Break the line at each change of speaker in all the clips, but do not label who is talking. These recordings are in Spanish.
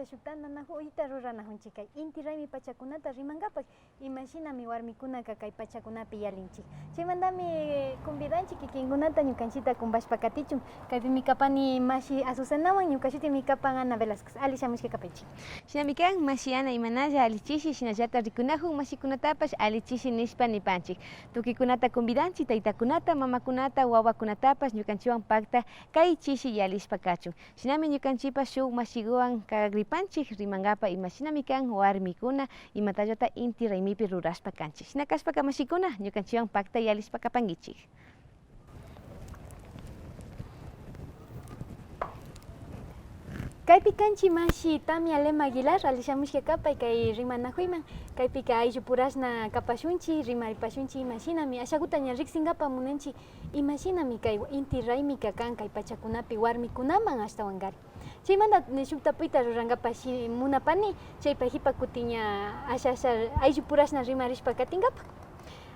pacha shutana nahu ita rurana hunchika inti raymi pachakunata rimangapak imashinami warmikunaka kay pachakunapi yalinchik chaymantami convidanchik kikinkunata ñukanchita kumbashpa katichun kaypi mikapani mashi Azucenawan ñukashiti mikapan Ana Velasquez ali shamushka kapaychik
shinami kan mashi Ana imanalla alichishi shinallata rikunahun mashikunatapash alichishi nishpa nipanchik tukikunata convidanchik taytakunata mamakunata wawakunatapash ñukanchiwan pakta kay chishi yalishpa kachun shinami ñukanchipa shuk mashiguan kagripanchik rimangapa imashinami kan warmikuna imatallata inti raymipi rurashpa kanchik shina kashpaka mashikuna ñukanchiwan pakta yalishpa kapankichik.
Kaypi kanchi mashi Tamia Lema Aguilar alishamushka kapay kay rimanakuyman kaypika ayllu purashna kapashunchi rimaripashunchi imashinami ashakuta ña riksingapa munanchi imashinami kay inti raymika kan kay pachakunapi warmikunaman ashtawankari chaymanta shuk tapuyta rurankapash munapani chaypa hipa kuti ña asha ayllu purashna rimarishpa katingapa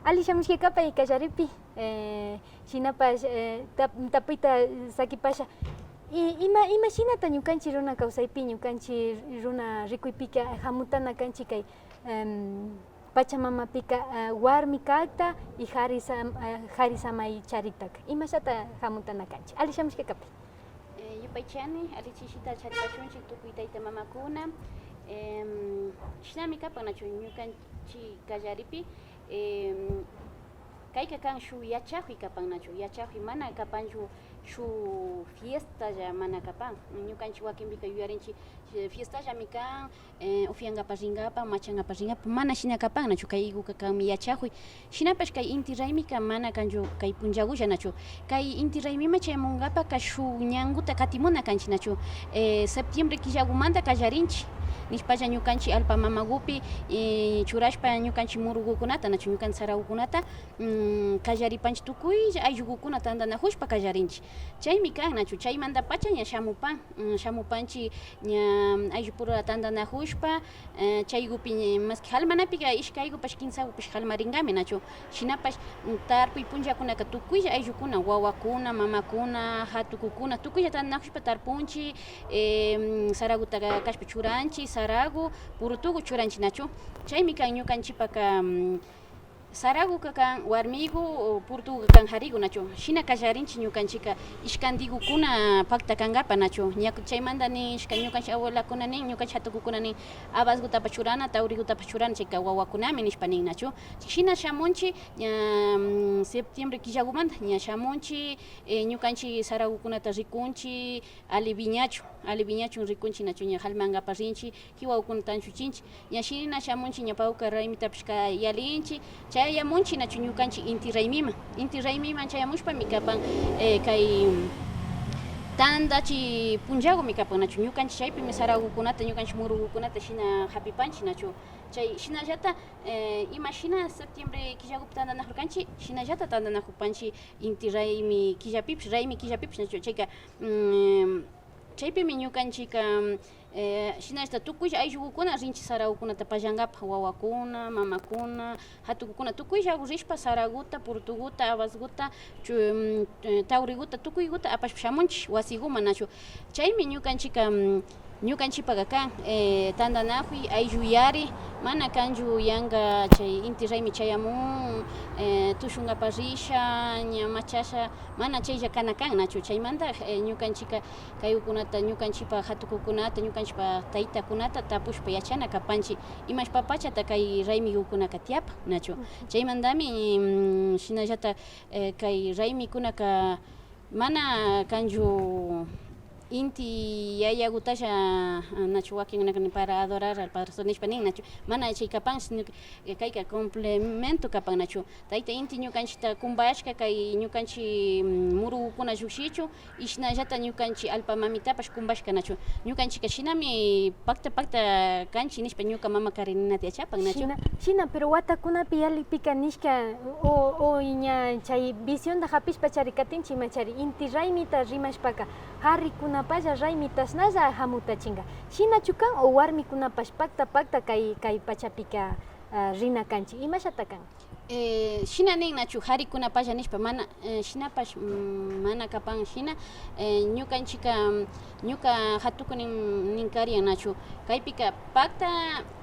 ali shamushka kapay kallaripi shinapash tapuyta sakipasha imashinata ñukanchik runa kawsaypi ñukanchik runa rikuypika hamutana kanchik kay Pachamamapika warmi kakta y hari samay charitaka imashata hamutana kanchik ali shamushka kapay
yupaychani alichishita charipashunchik tukuy tayta mamakuna shinami kapan nachu ñukanchik kallaripi kayka kan shuk yachakuy kapan nachu yachakuy mana kapanchu shuk fiestalla mana kapan ñukanchik wakinpika yuyarinchik fiestallami kan upiankapak rinkapak machankapak rinkapak mana shina kapan nachu kay iguka kanmi yachakuy shinapash kay inti raymika mana kanchu kay punllakulla nachu kay inti raymima chaymunkapak ka shuk ñankuta katimuna kanchik nachu septiembre killakumanta kallarinchik nishpalla ñukanchik alpa mamakupi churashpa ñukanchik murukukunata nachu ñukanchik sarakukunata kallaripanchik tukuylla ayllukukuna tandanajushpa kallarinchik chaymi kan nachu chaymanta pacha ña shamupanchik ña ayllu pura tandanajushpa chaykupi maski halmanapika ishkaykupash kinsakupish halmarinkami nachu shinapash tarpuy punllakunaka tukuylla ayllukuna wawakuna mamakuna hatukukuna tukuylla tandanajushpa tarpunchik sarakuta kashpa churanchik saragu purutuku churanchik nachu chaymi kan ñukanchipaka saragu kan warmiku purutuku kan hariku nachu shina kallarinchik ñukanchika ishkantikukuna pakta kankapa nachu chaymanta nin ishka ñukanchik abuelakuna nin ñukanchik hatukukuna nin abasgutapak churana tawrikutapak churana chayka wawakunami nishpa nin nachu shina shamunchik ña septiembre killakumanta ña shamunchik ñukanchik saragukunata rikunchik ali viñachu rikunchik nachu ña halmankapak rinchik kiwakunata tanchuchinchik ña shina shamunchik ña pawka raymitapish yalinchik chayamunchik nachu ñukanchik inti raymima chayamushpami kapan kay tandachi punllakumi kapan nachu ñukanchik chaypimi sarakukunata ñukanchik murukukunata shina hapipanchik nachu chay shinallata imashina septiembre killakupi tandanajurkanchik shinallata tandanajupanchik inti raymi killapipish nachu chayka chaypimi ñukanchika shinashta tukuylla ayllukukuna rinchik sarakukunata pallankapa wawakuna mamakuna hatukukuna tukuylla rishpa saraguta purutukuta abaskuta tawrikuta tukuykuta apashpa shamunchik wasikuman nachu chaymi ñukanchipaka kan tandanajuy aylluyari mana kanchu yanka chay inti raymi chayamun tushunkapak risha ña machasha mana chaylla kana kan nachu chaymanta ñukanchika kayukunata ñukanchipak hatukukunata ñukanchipak taytakunata tapushpa yachana kapanchik imashpa pachata kay raymikukunaka tiyapak nachu chaymantami shinallata kay raymikunaka mana kanchu inti yayakutasha nachu wakinkunaka para adorar al Padre nishpa nin nachu mana chay kapan sino kayka complemento kapan nachu tayta inti ñukanchikta kumbashka kay ñukanchik murukukuna llukshichu ishnallata ñukanchik alpa mamitapash kumbashka nachu ñukanchika shinami pakta kanchik nishpa ñuka mama karininata yachapan nachu
shina pero watakunapi yalipika nishka o ña chay visionta hapishpa charikatinchik machari inti raymita rimashpaka harrikunapalla raymitasnalla hamutachinka shinachu kan o warmikunapash pakta kay pachapika rina kanchik imashata kan
Shina nin nachu harikuna palla nishpa mana shinapash mana kapan shina ñuka hatukunin ninkariyan nachu kaypika pakta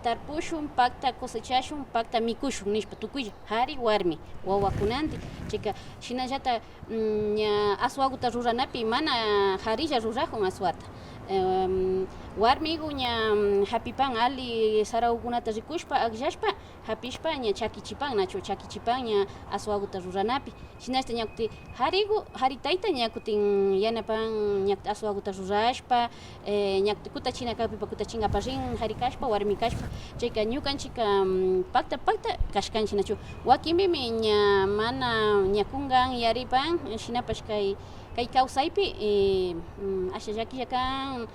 tarpushun pakta cosechashun pakta mikushun nishpa tukuylla hari warmi wawakunanti chayka shinallata ña aswaguta ruranapi mana harilla rurajun aswata warmigu ña hapipan ali sarawkunata rikushpa akllashpa hapishpa ña chakichipan nachu chakichipan ña aswaguta ruranapi shinashta ñakutin hari tayta ñakutin yanapan ñakutin aswaguta rurashpa ñakutin kutachinakapipa kutachinkapak rin hari kashpa warmi kashpa chayka ñukanchika pakta kashkanchik nachu wakinpimi ña mana ña kungan yaripan shinapash kay kawsaypi asha llakilla kan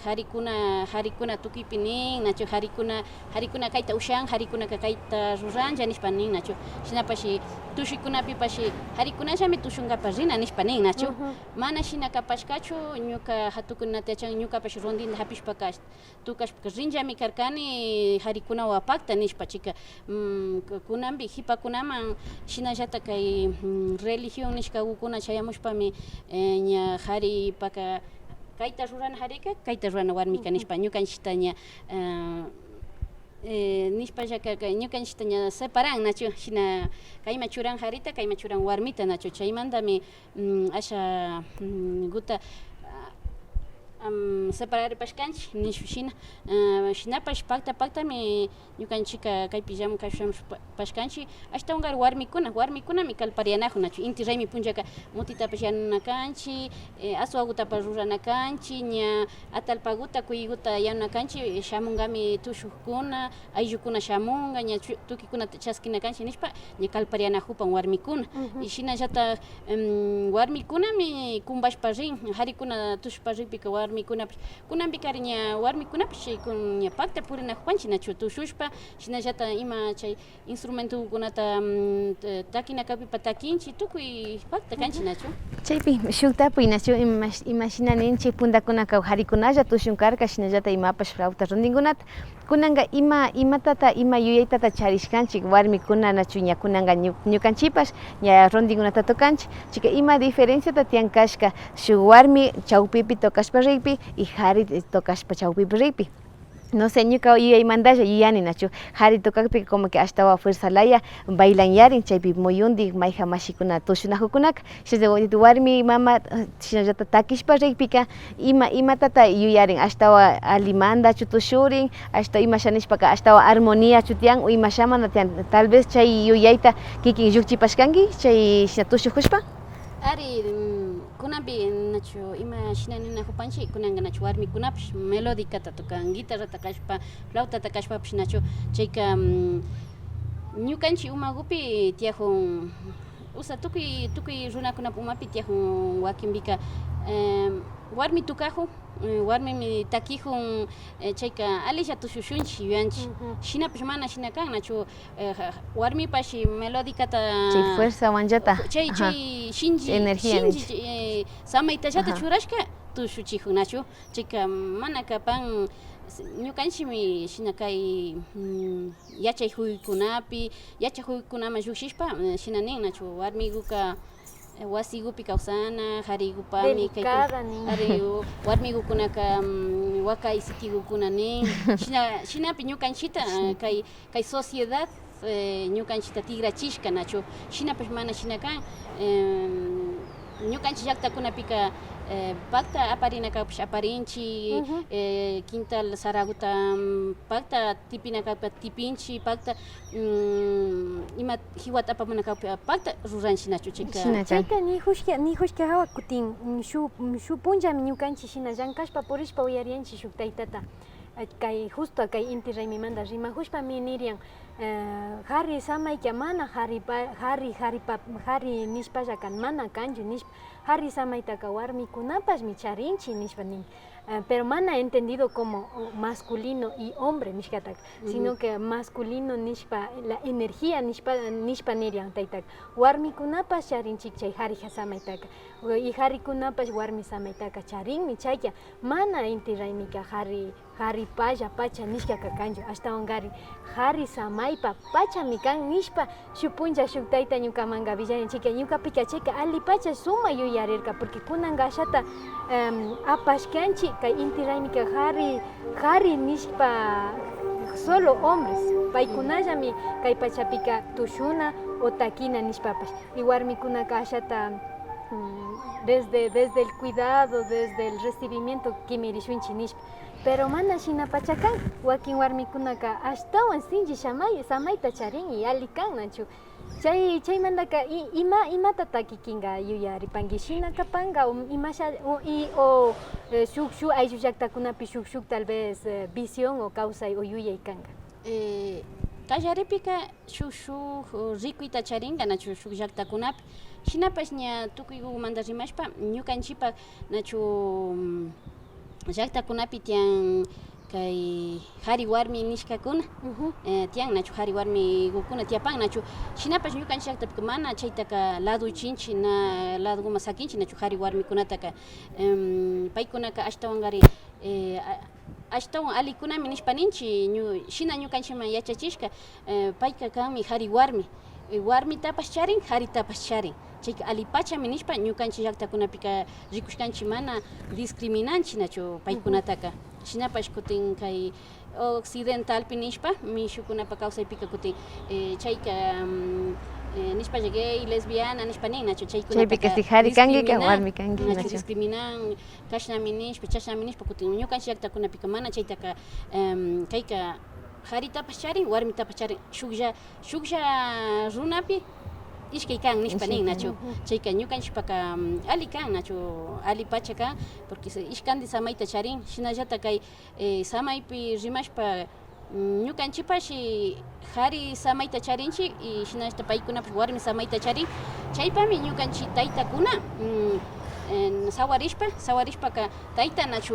harikuna tukuypi nin nachu harikuna kayta ushan harikuna kayta ruranlla nishpa nin nachu shinapashi tushuykunapipashi harikunallami tushunkapak rina nishpa nin nachu mana shina kapashkachu ñuka hatukunata yachan ñukapash rondinta hapishpaka tukashpaka rinllami karkani harikunawan pakta nishpa chika kunanpi hipakunaman shinallata kay religión nishka ukuna chayamushpami ña haripaka kayta rurana harika kayta rurana warmika nishpa ñukanchikta ña nishpallaka ñukanchikta ña separan nachu shina kayma churan harita kayma churan warmita nachu chaymantami asha guta separaripashkanchik nish shina shinapash paktami ñukanchika kaypi llamkashpashkanchik ashtawanka warmikunami kalpariyanajun nachu inti raymi punllaka mutitapash yanuna kanchik aswagutapash rurana kanchik ña atalpaguta kuyiguta yanuna kanchik shamunkami tushukuna ayllukuna shamunga ña tukuykunata chaskina kanchik nishpa ña kalparianajupan warmikuna y shinallata warmikunami kumbashpa rin harikuna tushpa rikpika warmikunapish kunanpi kari ña warmikunapish ña pakta purinakpanchik nachu tushushpa shinallata ima chay instrumentukunata takinakapipa takinchik tukuy pakta kanchik nachu
chaypi shuktapuy nachu imashina ninchik puntakunaka harikunalla tushunkarka shinallata imapash flauta rondinkunata kunanka imatata ima yuyaytata charishkanchik warmikuna nachu ña kunanka ñukanchipash ña rondinkunata tokanchik chika ima diferenciata tiyan kashka shuk warmi chawpipi tokashpa rikpi y hari tokashpa chawpipi rikpi. No sé, ñuka yuyaymantalla yuyani nachu hari tukakpi como que ashtawa fuerza laya bailan yarin chaypi muyundik mayja mashikuna tushunajukunaka shinallatik warmi mama shinallata takishpa rikpika imatata yuyarin ashtawa alimandachu tushurin ashta imashanishpaka ashtawa armonía tiyan o imashamanta tiyan tal vez chay yuyayta kikin llukchipashkanki chay shina tushukushpa
ari kunanpi nachu ima shinaninajupanchik kunanka nachu warmikunapish melodicata tukan guitarrata kashpa flautata kashpapish nachu chayka ñukanchik umakupi tiyajun usa tukuy runakunapak umapi tiyajun wakinpika warmi tukajun warmimi takijun chayka alilla tushushunchik yuyanchik shinapish mana shina kan nachu warmipash melodicata
chay fuerza wanllata
chay shinji
energía
samaytallata churashka tushuchijun nachu chayka mana kapan ñukanchikmi shina kay yachay juykunaman llukshishpa shina nin nachu warmikuka wasigupi kawsana harigupami ari warmigukunaka wakay sitigukuna nin shinapi ñukanchikta kay sociedad ñukanchikta tigrachishka nachu shinapish mana shina kan ñukanchik llaktakunapika pakta aparinakapish aparinchik quintal saraguta pakta tipinakapish tipinchik pakta ima hiwata apamunakapi pakta ruranchik nachu
chayka nijushka hawa kutin shuk punllami ñukanchik shina llankashpa purishpa uyarianchik shuk taytata kay justo kay inti raymimanta rimajushpami nirian hari samayka mana hari nishpalla kan mana kanchu nishpa hari samaytaka warmikunapashmi charinchik nishpa nin pero mana entendido como masculino y hombre nishkataka sino que masculino nishpa la energía nishpa nirian taytaka warmikunapash charinchik chay hari samaytaka y harikunapash warmi samaytaka charinmi chayka mana inti raymika hari hari palla pacha nishka kakanchu ashtawan kari hari samaypa pacha mikan nishpa shupuncha shuk tayta ñukamanga villarin chika ñukapika chayka ali pacha suma yuyarirka porque kunanka ashata apashkanchi kay inti raymika hari nishpa solo hombres paykunallami kay pachapika tushuna o takina nishpapash y warmikunaka ashata desde el cuidado, desde el recibimiento kimirishunchi nishpa. Pero mana shina pachakan, wakin warmikunaka ashtawan sinchi samayta charin y alikan nachu. Chay mandaka imata takikinga yuyaripanki shina kapanga o shuk ayllu llaktakunapi shuk tal vez visión o causa o yuyay kanga.
Kallaripika shuk rikuyta charinga nachu shuk llaktakunapi shinapash ña tukuymanta rimashpa ñukanchipak nachu llaktakunapi tiyan kay hari warmi nishkakuna tiyan nachu hari warmikuna tiyapan nachu shinapash ñukanchik llaktapika mana chaytaka laduychinchik na ladukuma sakinchik nachu hari warmikunataka paykunaka ashtawankari ashtawan alikunami nishpa ninchik shina ñukanchikman yachachishka payka kanmi hari warmitapash charin haritapash charin chayka alipachami nishpa ñukanchik llaktakunapika rikushkanchik mana discriminanchik nachu paykunataka shinapash kutin kay occidentalpi nishpa mishukunapa kawsaypika kutin chayka nishpa gay lesbiana nishpa nin nachu
chaypika si hari kanki kan warmi kanki
nachu discriminan kashnami nishpa chashnami nishpa kutin ñukanchik llaktakunapika mana chaytaka kayka haritapash charin warmitapash charin shuklla runapi ishkay kan nishpa nin nachu chayka ñukanchikpaka ali kan nachu ali pacha kan porque ishkanti samayta charin shinallata kay samaypi rimashpa ñukanchikpashi hari samayta charinchik y shinallata paykunapish warmi samayta charin chaypami ñukanchik taytakuna sawarishpaka tayta nachu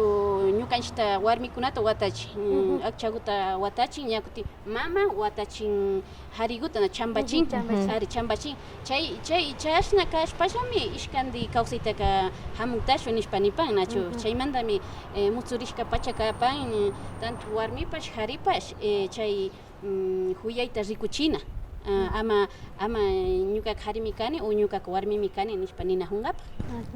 ñukanchikta warmikunata watachin akchakuta watachin ña kutin mama watachin harikuta chambachin ari chambachin chay ashna kashpashami ishkanti kawsaytaka hamuntashun nishpa nipan nachu chaymantami mutzurishka pacha kapan tanto warmipash haripash chay huyayta rikuchina ama ñuka harimi kani o ñuka warmimi kani nishpa ninajunkapak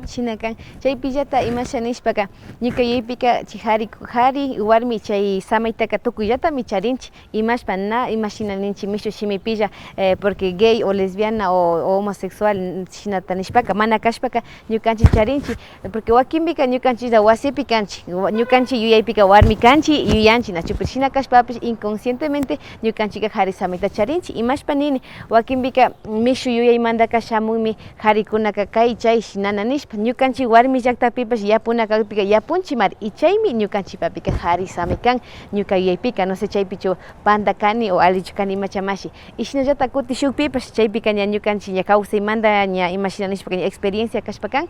shina kan chaypi llata imasha nishpaka ñuka yuyaypika chay hari warmi chay samaytaka tukuyllata charinchik imashpa na imashina ninchik mishu shimipilla porque gay o lesbiana o homosexual shinata nishpaka mana kashpaka ñukanchik charinchik porque wakinpika ñukanchikta wasipi kanchik ñukanchik yuyaypika warmi kanchik yuyanchik nachu pero shina kashpapish inconscientemente ñukanchika hari samayta charinchik imashpa nini wakinpika mishu yuyaymantaka shamunmi harikunaka kay chay shinana nishpa ñukanchik warmi llaktapipash yapunakapika yapunchik mari y chaymi ñukanchikpapika hari samay kan ñuka yuyaypika no sé chaypichu panda kani o alichu kani imachamashi y shinallata kutin shukpipash chaypika ña ñukanchik ña kawsaymanta ña imashina nishpaka ña experiencia kashpakan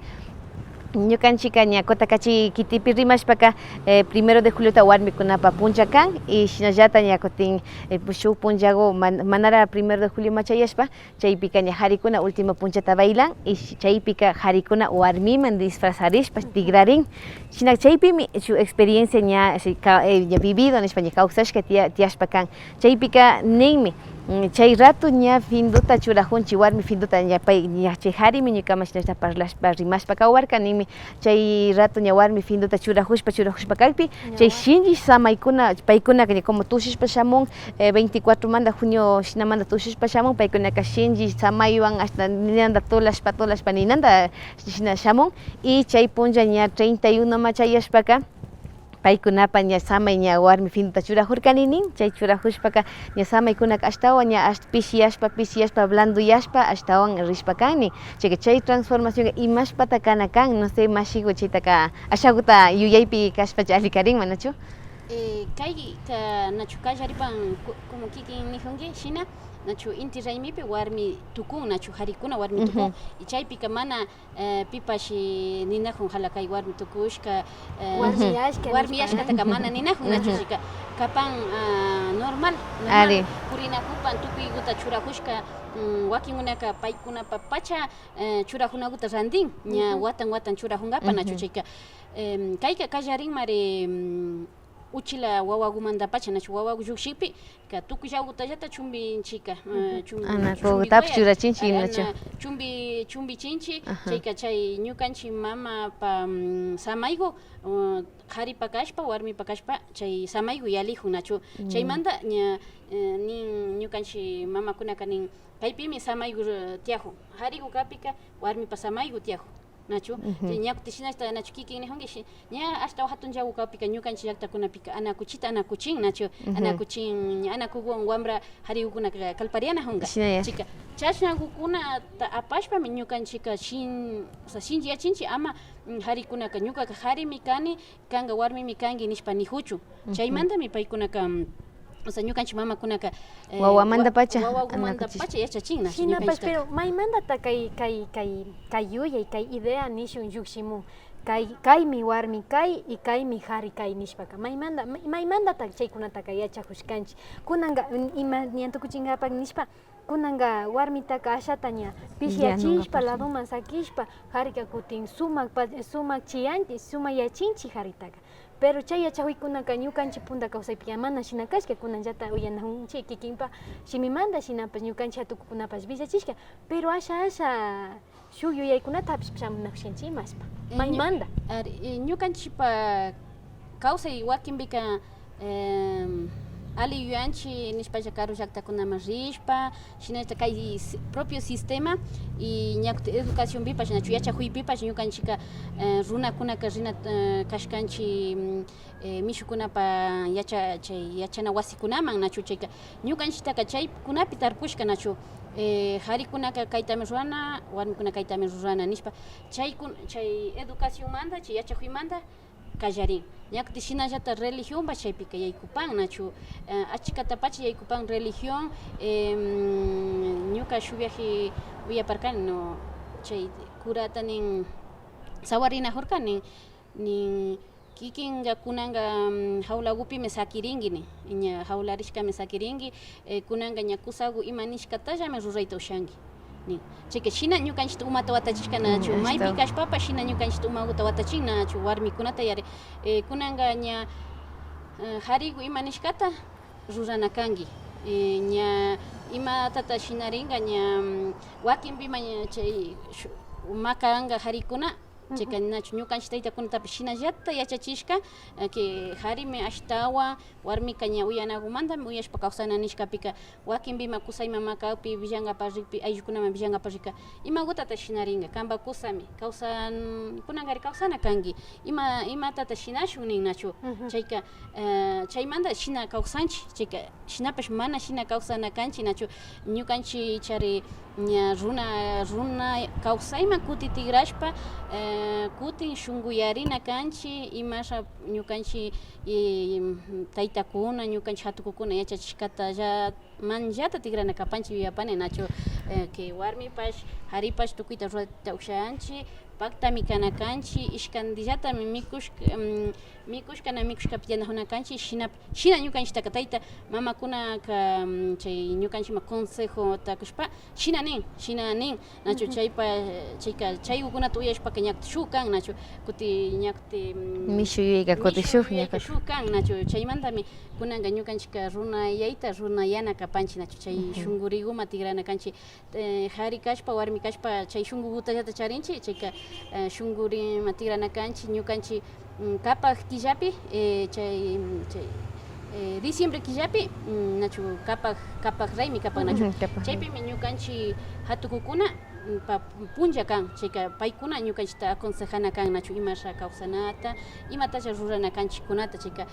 ñukanchika ña kotakachi kitipi rimashpaka 1 de julio warmikunapa puncha kan y shinallata ña kutin shuk punchago manara 1 de julio machayashpa chaypika ña harikuna último punchata bailan y chaypika harikuna warmiman disfrazarishpa tigrarin shina chaypimi su experiencia ña vivido nishpa ña kawsashka tiyashpa kan chaypika ninmi chay rato ña finduta churajunchik warmi finduta ña pay ña chay harimi ñukama shinashta parlashpa rimashpa kawarka nimi chay rato ña warmi finduta churajushpa kaypi chay shinchi samaykuna paykunaka ña como tushishpa shamun 24 manta junio shinamanta tushishpa shamun paykunaka shinchi samaywan hasta ninanta tolashpa ninanta shina shamun y chay puncha ña 31 machayashpaka paykunapa ña samay ña warmi finduta churajurkaninin chay churajushpaka ña samaykunaka ashtawan ña pishiyashpa blanduyashpa ashtawan rishpakani chay transformación imashpata kana kan no sé mashiku chaytaka ashakuta yuyaypi kashpacha alikarinman nachu
kayka nachu kallaripan como kikin nijunki shina nachu inti raymipi warmi tukun nachu harikuna warmi tukun y chaypika mana pipash ninajun hala kay warmi tukushka warmiyashkataka mana ninajun nachu chika kapan normal purinakupan tukuykuta churajushka wakinkunaka paykunapa pacha churajunakuta randin ña watan churajunkapak nachu chayka kayka kallarinmari uchila wawagumanta pacha nachu wawagu llukshipi ka tukuy llawkutallata chumbinchika
tapus churachinchi nachu
chumbichinchi chayka chay ñukanchik mama pa samaygu qharipa kashpa warmipa kashpa chay samaygu yalihun nachu chaymanta nin ñukanchik mamakunaka nin kaypimi samaygu tiyajun qhariku kapika warmipa samaygu tiyajun nachu ñakuti shinashta nachu kikin nijunki ña ashtawan hatun llawu kapika ñukanchik llaqtakunapika anakuchita anakuchin nachu anakuchin anakuwan wambra qharikukunaka kalpariana junka chika chashnakukunata apashpami ñukanchika shinchiyachinchik ama qharikunaka ñukaka qharimi kani kanka warmimi kanki nishpa nijuchu chaymantami paykunaka o sea, ñukanchik mamakunaka
wawamanta pacha
yachachina
shinapash pero maymantata kay yuyay kay idea nishun llukshimun kaymi warmi kay y kaymi qhari kay nishpaka maymantata chaykunataka yachakushkanchik kunanka ima ñantukuchinkapak nishpa kunanka warmitaka ashata ña pishyachishpa ladoman sakishpa qharika kutin sumak chiyanchik sumak yachinchik qharitaka pero chay yachakuykunaka ñukanchik punta kawsaypi mana shina kashka kunanllata uyanajunchik kikinpa shimimanta shinapas ñukanchik hatukukunapas villachishka pero asha shuk yuyaykunatapish shamunakushanchik imaspa maymanta
ñukanchikpa kawsay wakinpika ali yuyanchik nishpalla karu llaqtakunaman rishpa shinashta kay propio sistema y ñakuti educacionpipash nachu yachakuypipash ñukanchika runakunaka rina kashkanchik mishukunapa chay yachana wasikunaman nachu chayka ñukanchiktaka chaykunapi tarpushka nachu qharikunaka kaytami rurana warmikuna kaytami rurana nishpa chay educacionmanta chay yachakuymanta kallarin ñakuti shinallata religionpa chaypika yaykupan nachu achkatapacha yaykupan religión ñuka shuk viaje uyaparkani no chay curata nin sawarinajurkani nin kikinka kunanka hawlakupimi sakirinki ña hawlarishkami sakirinki kunanka ña kusaku ima nishkatallami rurayta ushanki nin chayka shina ñukanchikta umata watachishka nachu maypi kashpapas shina ñukanchikta umata watachin nachu warmikunata yari kunanka ña qhariku ima nishkata rurana kanki ña imatata shinarinka ña wakinpima chay makaranka qharikuna chayka nachu ñukanchik taytakunatapish shinallata yachachishka que qharimi ashtawan warmika ña uyanakumantami uyashpa kawsana nishkapika wakinpima kusay mama kawpi villankapak rikpi ayllukunaman villankapak rika imakutata shinarinka kanpa kusami kunankari kawsana kanki imatata shinashun nin nachu chayka chaymanta shina kawsanchik chayka shinapash mana shina kawsana kanchik nachu ñukanchik chari ña runa kawsayman kuti tigrashpa kutin shunguyarina kanchik imasha ñukanchik taytakuna ñukanchik hatukukuna yachachishkata manllata tigrana kapanchik yuyapani nachu que warmipash qharipash tukuyta rurayta ushanchik paktami kana kanchik ishkandillatami mikushkapi yanajuna kanchik shina ñukanchiktaka tayta mamakunaka chay ñukanchikma consejo takushpa shina nin nachu chayka chaykunata uyashpaka ñakuti shuk kan nachu kuti ñakuti
mishu yuyayka kuti shuk
kan nachu chaymantami kunanka ñukanchika runayayta runayana kapanchik nachu chay shunkurikuma tigrana kanchik qhari kashpa warmi kashpa chay shunkuykutallata charinchik chayka shunkurima tigrana kanchik ñukanchik kapak killapi chay diciembre killapi nachu kapak raymi kapak nachu chaypimi ñukanchik hatukukuna punlla kan chayka paykuna ñukanchikta aconsejana kan nachu imasha kawsanata imatacha rurana kanchikkunata chayka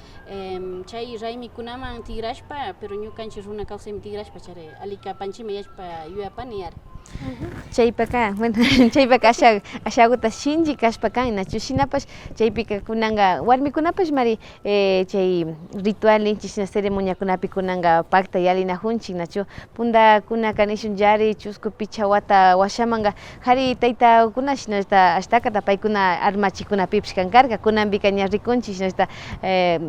chay raymikunaman tigrashpa pero ñukanchik runa kawsaymi tigrashpa chari alikapanchima yashpa yuyapani yari
chaypaka bueno chaypaka ashakuta shinchi kashpa kan nachu shinapash chaypika kunanka warmikunapash mari chay ritual ninchik shina ceremoniakunapi kunanka pakta yalinajunchik nachu puntakunaka nishun yari chusku picha wata washamanka qhari taytakuna shinashta ashtakata paykuna armachikunapipish kankarka kunanpika ña rikunchik shinashta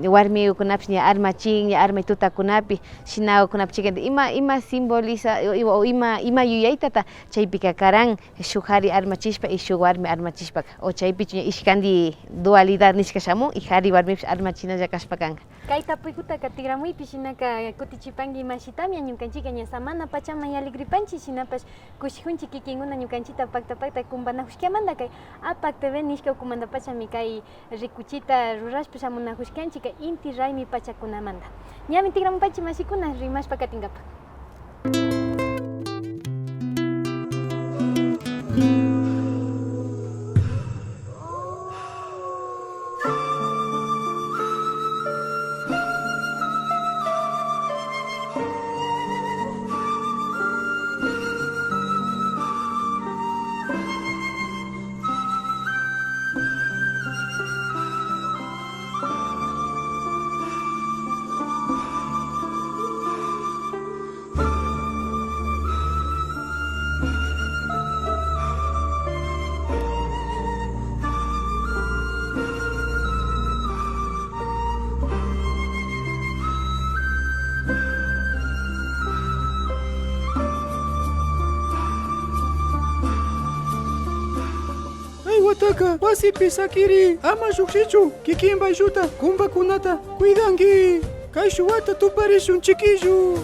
warmikunapish ña armachin ña armay tutakunapi shinakunapi chayka ima simboliza o ima yuyaytata Chaypika karan shuk hari armachishpa y shuk warmi armachishpa o chaypichu ishkandi dualidad nishka shamun y hari warmipish armachinalla kashpa kanka.
Kay tapuykuta tigramunpi shinaka kutichipanki mashitami ñukanchika ña samana pachama alegripanchik shinapash kushijunchik kikinkuna ñukanchita pakta kumpanajushkamanta kay apak TV nishka ukumanta pachami kay rikuchita rurashpa shamunajushkanchik kay inti raymi pachakunamanta. Ñami tigramunpanchik mashikuna rimashpa katinkapa.
Wataka wasipi sakiri ama shukshichu kikinba ishuta kumbakunata cuidanki kay shuwata tuparishun chiquillo.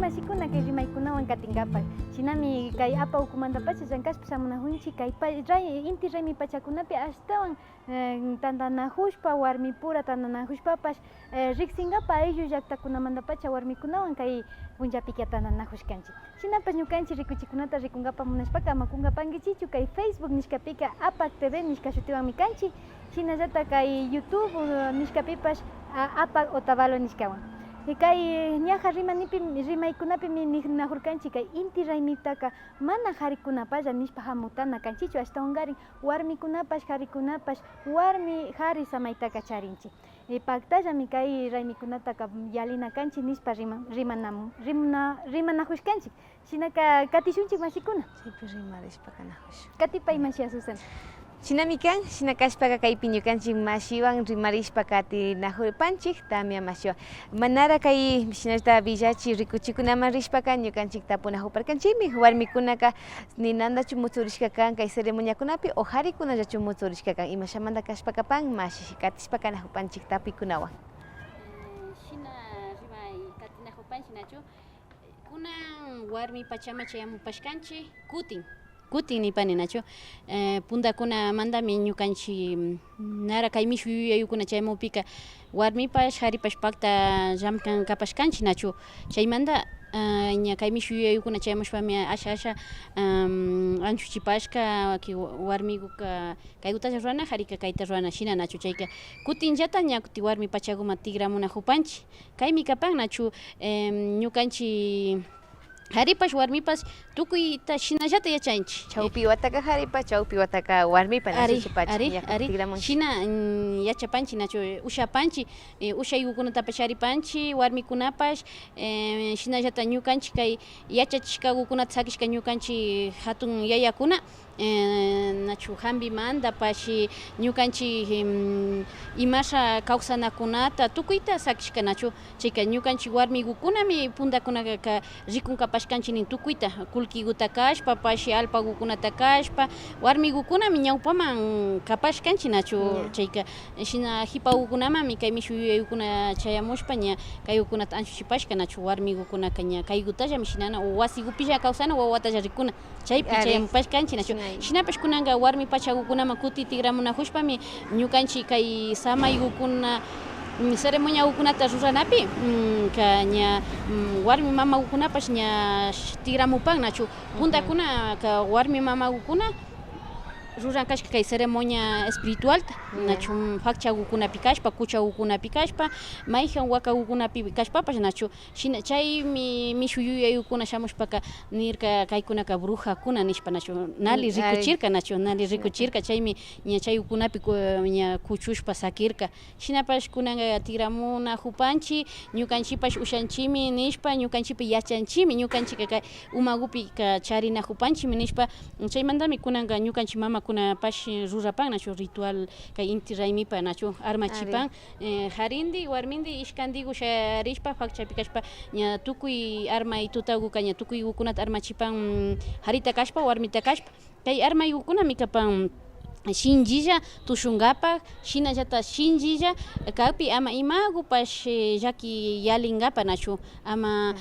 masikuna kay rimaykunawan katinkapak shinami kay apa ukumanta pacha llank'aspa shamunajunchik kay inti raymi pachakunapi ashtawan tantanajushpa warmi pura tantanajushpapash riqsinkapa ayllu llaqtakunamanta pacha warmikunawan kay punllapika tantanajushkanchik shinapash ñukanchik rikuchikunata rikunkapak munashpaka ama kunkapankichichu kay Facebook nishkapika APAC TV nishka shutiwanmi kanchik shinallata kay YouTube nishkapipash APAC Otavalo nishkawan Kay ñaja rimaykunapi nijurkanchik kay inti raymitaqa mana qharikunapalla nishpa hamutana kanchichu ashtawankarin warmikunapash qharikunapash warmi qhari samaytaqa charinchik. Paktallami kay raymikunataqa yalina kanchik nishpa rimanajushkanchik. Shinaka katishunchik mashikuna.
Chaypi rimarishpa kanajush.
Katipay mashiya Susana.
Shinami kan, shinakashpaka kaypi ñukanchik mashiwan rimarishpa katinajurpanchik tamia mashiwan. Manara kay shinashta villachi rikuchikunaman rishpaka ñukanchik tapunajuparkanchikmi warmikunaka ninandachu mutzurishka kan kay ceremoniakunapi o qharikunallachu mutzurishka kan imashamanta kashpakapan mashi katishpa kanajupanchik tapikunawan.
Shina rimay katinajupanchik nachu kunan warmi pachama chayamupashkanchik kutin nipani nachu puntakuna mandami ñukanchik nara kay mishu yuyayukuna chaymupika warmipash qharipash pakta llamkan kapashkanchik nachu chaymanta ña kay mishu yuyayukuna chaymushpami asha anchuchipashka warmikuka kaykutalla ruana qharika kayta ruana shina nachu chayka kutinllata ña kuti warmi pachakuma tigramunajupanchik kaymi kapan nachu ñukanchik qharipash warmipash tukuyta shinallata yachanchik.
Chawpi wataka qharipa, chawpi wataka warmipa
Ari,
tigramunchik.
shina yachapanchik nachu ushapanchik ushaykukunatapash sharipanchik warmikunapash shinallata ñukanchik kay yachachishkakukunata sakishka ñukanchik hatun yayakuna nachu hampimantapash ñukanchik imasha kawsanakunata tukuyta sakishka nachu chayka ñukanchik warmikukunami puntakunaka rikunkapashkanchik nin tukuyta kullkikuta kashpa pashi alpakukunata kashpa warmikukunami ñawpaman kapashkanchik nachu chayka shina hipakukunamami kay mishu yuyaykuna chayamushpa ña kaykunata anchuchipashka nachu warmikukunaka ña kaykutallami shinana wasikupilla kawsana wawatalla rikuna chaypi chayamupashkanchik nachu shinapash kunanka warmi pachakukunaman kuti tigramunajushpami ñukanchik kay samaykukuna ceremoniakukunata ruranapi ña warmi mamakukunapash ña tigramupan nachu puntakuna ka warmi mamakukuna ruran kashka kay ceremonia espiritualta nachu fakchakukunapi kashpa kuchakukunapi kashpa mayjan wakakukunapi kashpapash nachu shina chaymi mishu yuyayukuna shamushpaka nirka kaykunaka brujakuna nishpa nachu nali rikuchirka nachu nali rikuchirka chaymi ña chaykunapi ña kuchushpa sakirka shinapash kunanka tigramunajupanchik ñukanchikpash ushanchimi nishpa ñukanchikpi yachanchimi ñukanchik kay umakupi charinajupanchimi nishpa chaymantami kunanka ñukanchik mamakunapash rurapan nachu ritual kay inti raymipa nachu armachipan harindi warmindi ishkandiku sharishpa fakchapi kashpa ña tukuy armay tutakuka ña tukuykunata armachipan harita kashpa warmita kashpa kay armaykunami kapan shinchilla tushunkapak shinallata shinchilla kaypi ama imakupash llaki yalinkapak nachu ama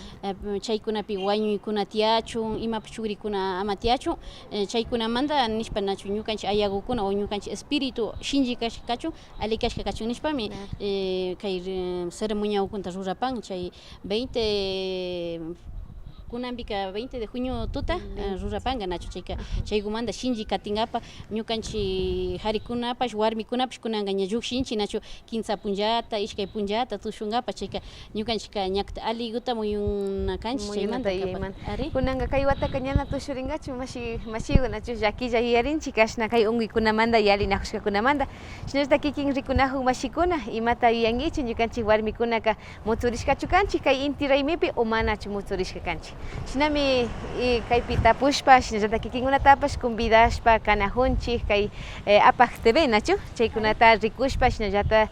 chaykunapi wañuykuna tiyachun imapish chugrikuna ama tiyachun chaykunamanta nishpa nachu ñukanchik ayakukuna o ñukanchik espiritu shinchi kachun ali kashka kachun nishpami kay ceremoniakunata rurapan chay 20 kunampika 20 de junio tuta rurapanka nachu chayka chaykumanta shinchi katingapa ñukanchik qharikunapash warmikunapash kunanka ña llukshinchik nachu kinsa punllata ishkay punllata tushunkapak chayka ñukanchika ñakta aliguta muyunakanchik chaymanta ari
kunanka kay wataka ñana tushurinkachu mashiwan nachu llakilla yuyarinchik ashna kay unkuykunamanta yalinajushkakunamanta shinashta kikin rikunajun mashikuna imata yuyankichik ñukanchik warmikunaka mutzurishkachu kanchik kay inti raymipi o manachu mutzurishka kanchik shinami kaypi tapushpa shinallata kikinkunatapash convidashpa kanajunchik kay Apaj TV nachu chaykunata rikushpa shinallata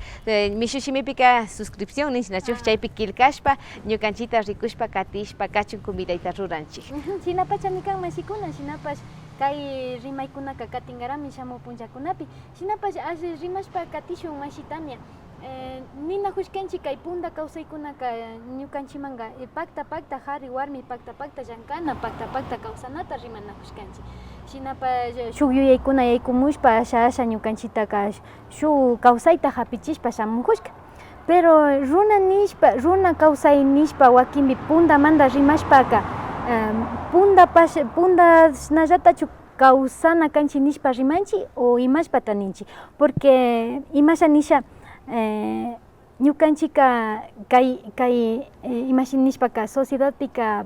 mishushimipika suscripción ninchik nachu chaypi kilkashpa ñukanchita rikushpa katishpa kachun convidayta ruranchik
Shinapachami kan mashikuna shinapash kay rimaykunaka katingarami shamu punllakunapi shinapash rimashpa katishun mashitamia ninajushkanchik kay punta kawsaykunaka ñukanchimanga pakta qhari warmi pakta llankana pakta kawsanata rimanajushkanchik shinapash shuk yuyaykuna yaykumushpa asha ñukanchitaka shuk kawsayta hapichishpa shamujushka pero runa kawsay nishpa wakinpi puntamanta rimashpaka puntasnallatachu kawsana kanchik nishpa rimanchik o imashpata ninchik porque imasha nisha ñukanchika kay imashinishpaka sociedadpika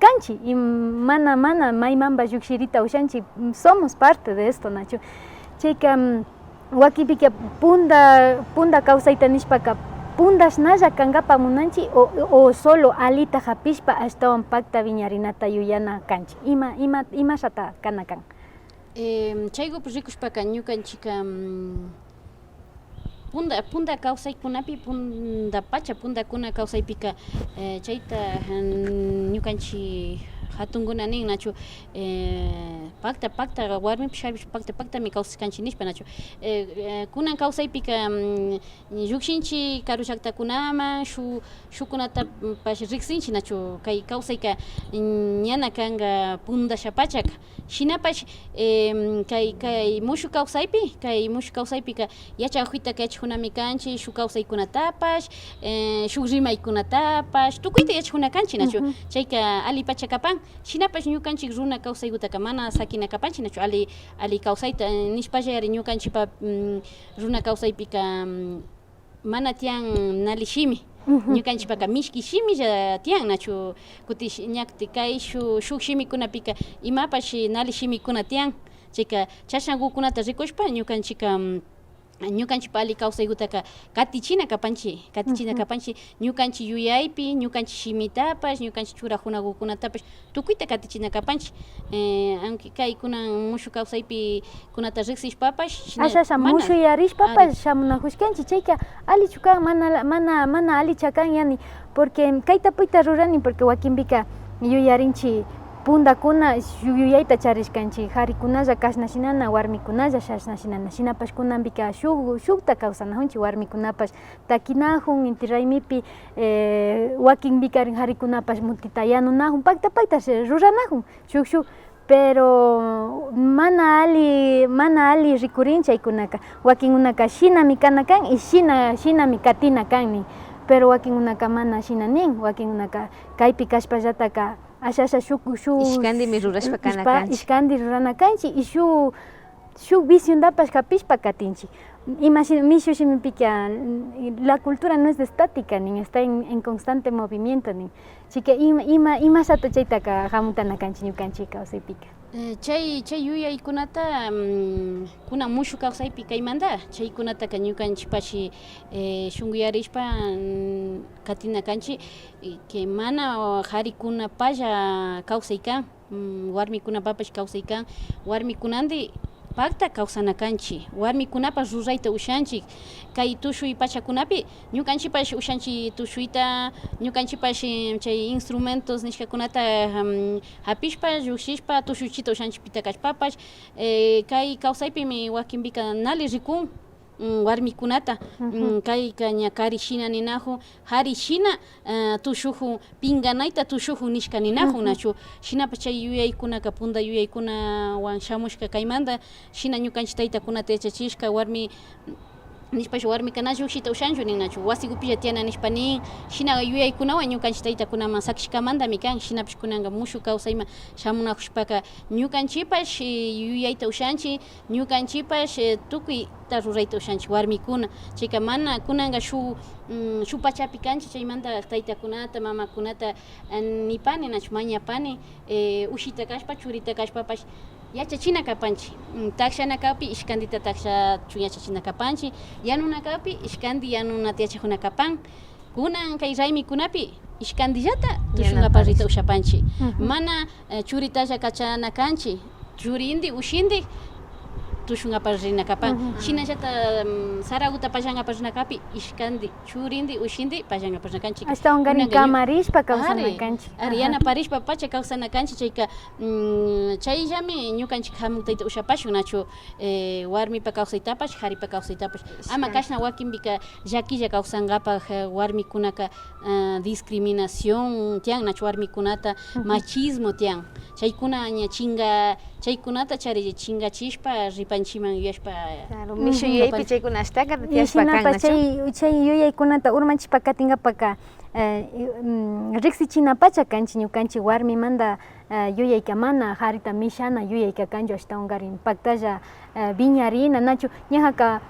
kanchi y mana maymanpas llukshirita ushanchik somos parte de esto nachu chayka wakinpika punda kawsayta nishpaka pundashnalla kankapa munanchik o solo alita hapishpa ashtawan pakta wiñarinata yuyana kanchik imashata kana kan
chaykupi rikushpaka ñukanchika punda kawsaykunapi pundakuna kawsaypika chayta ñukanchik hatunkuna nin nachu pakta warmipish paktami kawsashkanchik nishpa nachu kunan kawsaypika llukshinchik karu llaktakunaman shukunatapash riksinchik nachu kay kawsayka ñana kanka pundashapachaka shinapash kay mushu kawsaypika yachakujitaka yachajunami kanchik shuk kawsaykunatapash shuk rimaykunatapash tukuyta yachajuna kanchik nachu chayka ali pacha kapan shinapash ñukanchik runa kawsaykutaka mana sakina kapanchik nachu ali kawsayta nishpallari ñukanchikpa runa kawsaypika mana tiyan nali shimi ñukanchikpaka mishki shimilla tiyan nachu kutish ñakti kay shuk shimikunapika imapash nali shimikuna tiyan chayka chashankukunata rikushpa ñukanchikpa ali kawsaykutaka katichina kapanchik ñukanchik yuyaypi ñukanchik shimitapash ñukanchik churajunakunatapash tukuyta katichina kapanchik aunque kay kunan mushu kawsaypi kunata riksishpapash
asha mushuyarishpapash shamunajushkanchik chayka alichu kan mana alicha kan yani porque kayta puyta rurani porque wakinpika yuyarinchik pundakuna yuyayta charishkanchik harikunalla kashnashinana warmikunalla shashnashinana shinapash kunanpika shukta kawsanajunchik warmikunapash takinajun inti raymipi wakinpika harikunapash mutita yanunajun pakta ruranajun shuk pero mana ali rikurin chaykunaka wakinkunaka shinami kana kan y shinami katina kannin pero wakinkunaka mana shina nin wakinkunaka kaypi kashpallataka asha
ishkandimi rurashpa kana kanchik
ishkandi rurana kanchik y shuk visiondapash kapishpa katinchik mishu shimipika la cultura no es estática nin está en constante movimiento nin chika imashata chaytaka hamutana kanchik ñukanchik kawsaypika
chay yuyaykunata kunan mushu kawsaypi kaymanta chaykunataka ñukanchikpashi shunquyarishpa katina kanchik que mana qharikunapalla kawsaykan warmikunapapash kawsaykan warmikunandi pakta kawsana kanchik warmikunapash rurayta ushanchik kay tushuy pachakunapi ñukanchikpash ushanchik tushuyta ñukanchikpash chay instrumentos nishkakunata hapishpa llukshishpa tushuychita ushanchik pita kashpapash kay kawsaypimi wakinpika nali rikun warmikunata kayka ña kari shina ninajun hari shina tushujun pinganayta tushujun nishka ninajun nachu shinapash chay yuyaykunaka punda yuyaykunawan shamushka kaymanta shina ñukanchik taytakunata yachachishka warmi nishpash warmika na llukshita ushanchu nin nachu wasikupilla tiana nishpa nin shina yuyaykunawan ñukanchik taytakunaman sakishkamantami kan shinapish kunanka mushu kawsayman shamunajushpaka ñukanchikpash yuyayta ushanchik ñukanchikpash tukuyta rurayta ushanchik warmikuna chayka mana kunanka shuk pachapi kanchik chaymanta taytakunata mamakunata nipani nachu mañapani ushita kashpa churita kashpapash yachachina kapanchik takshana kawpi ishkandita takshachu yachachina kapanchik yanuna kawpi ishkandi yanunata yachajuna kapan kunan kay raymikunapi ishkandillata tushunkapak rita ushapanchik mana churitalla kachana kanchik churindi ushindi tushunkapak rina kapan shinallata Saraguta pallankapak rina kapi ishkandi churindi ushindi pallankapak rina kanchik
ashtawan karin kamarishpa kawsana kanchik
yanaparishpa pacha kawsana kanchik chayka chayllami ñukanchik hamuktayta ushapashun nachu warmipa kawsaytapash haripa kawsaytapash ama kashna wakinpika llakilla kawsankapak warmikunaka discriminación tiyan nachu warmikunata machismo tiyan chaykuna ña chaykunata chari chingachishpa ripanchiman yuyashpa
mishu yuyaypi chaykuna ashtaka tiyashpa kan nachu
chay yuyaykunata urmanchishpa katingapaka riksichinapacha kanchik ñukanchik warmimanta yuyayka mana harita mishana yuyayka kanchu ashtawankarin paktalla viñarina nachu ñajaka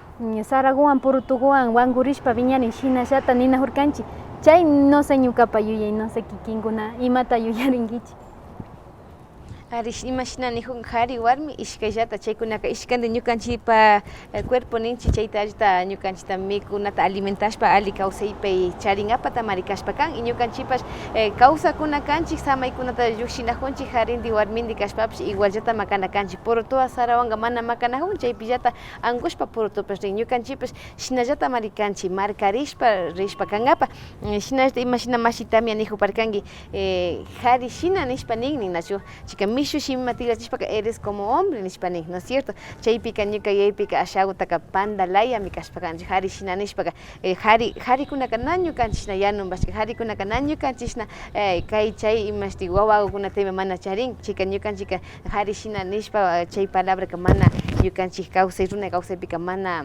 Saraguan Purutuguan wankurishpa viñarin shinallata ninahurkanchik chay no sé ñukapa yuyay no sé kikinkuna imata yuyarinkichik.
Arish imashina nihun hari warmi ishkayllata chaykunaka ishkanta ñukanchipa cuerpo ninchi chayta allita ñukanchita mikunata alimentashpa ali kawsaypi charinapata marikashpa kan y ñukanchipash kawsakuna kanchik samaykunata llukshinajunchik harindi warmindi kashpapish igualllata makana kanchik Purutuwa Sarawanga mana makanajun chaypillata angushpa Purutupash rin ñukanchipash shinallata marikanchik markarishpa rishpa kankapa shinallata imashina mashitami nijuparkanki hari shina nishpa ninnin nachu chika mishu shimatilachishpaka eres como hombre nishpanin, ¿no es cierto? Chaypika ñuka yaypika ashawutaka pandalaya mikashpakanchik hari shina nishpaka harikunaka na ñukanchishna yanunpashka harikunaka na ñukanchishna kay chay imashti wawakunatami mana charin chika ñukanchika hari shina nishpa chay palabraka mana ñukanchik kawsay runa kawsaypika mana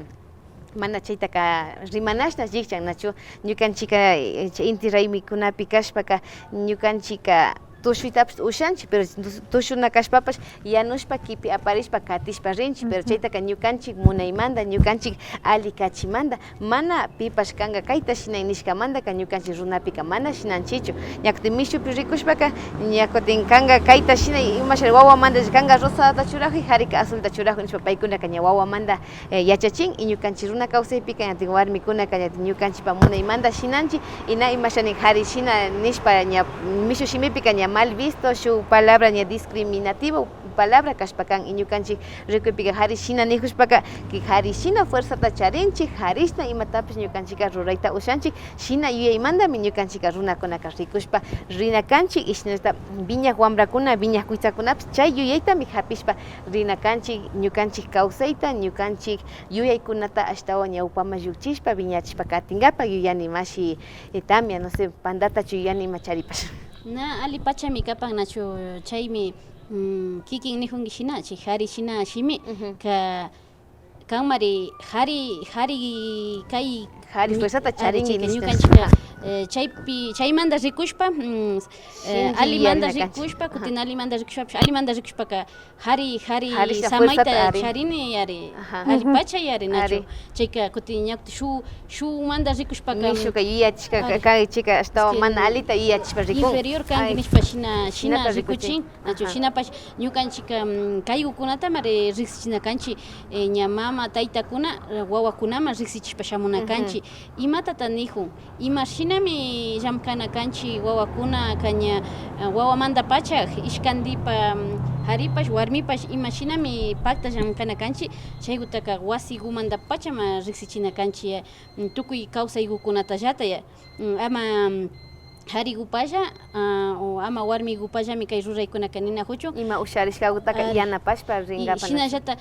chaytaka rimanashna llikchan nachu ñukanchika inti raymikunapi kashpaka ñukanchika tushuytapish ushanchik pero tushuna kashpapash yanushpa kipi aparishpa katishpa rinchik pero chaytaka ñukanchik munaymanta ñukanchik ali kachimanta mana pipash kanka kayta shinay nishkamantaka ñukanchik runapika mana shinanchichu ñakutin mishupi rikushpaka ñakutin kanka kayta shinay imasha wawamanta kanka rosata churajui harika azulta churajui nishpa paykunaka ña wawamanta yachachin y ñukanchik runa kawsaypika ñatin warmikunaka ñatin ñukanchikpa munaymanta shinanchik y na imashanin hari shina nishpa ña mishu shimipika ña mal visto su palabra ña discriminativo palabra kashpakan y ñukanchik rikuypika hari shina nijushpaka que hari shina fuerzata charinchik harishna imatapish ñukanchika rurayta ushanchik shina yuyaymantami ñukanchika runakunaka rikushpa rina kanchik y shinallata viñaq wambrakuna viñaq kuytsakunapish chay yuyaytami hapishpa rina kanchik ñukanchik kawsayta ñukanchik yuyaykunata ashtawan ñawpama llukchishpa viñachishpa katinkapak yuyani mashi tamia no sé pandatachu yuyani macharipash
na ali pachami kapan nachu chaymi kikin nijunki shina chay hari shina shimi ka kanmari hari kay
hari fuerzata charinki
ñukanchika chaymanta rikushpa alimanta rikushpa kutin alimanta rikushpapish alimanta rikushpaka hari samayta charini yari ali pacha yari nachu chayka kutin ñakutin shumanta rikushpaka
mishuka yuyachishka kay chika ashtawan mana alita yuyachishpa rikun
inferior kanki nishpa shina rikuchin nachu shinapash ñukanchika kaykukunata mari riksichina kanchi ña mama taytakuna wawakunaman riksichishpa shamuna kanchi imatata nijun ima shinami llamkana kanchi wawakuna kaña wawamanta pachak ishkandipa haripash warmipash ima shinami pakta llamkana kanchi chaykutaka wasikumanta pachama riksichina kanchi tukuy kawsaykukunatallata ama harikupalla o ama warmikupallami kay ruraykunaka ninajuchun
ima usharishkakutaka yanapashpa rinkapa
shinallata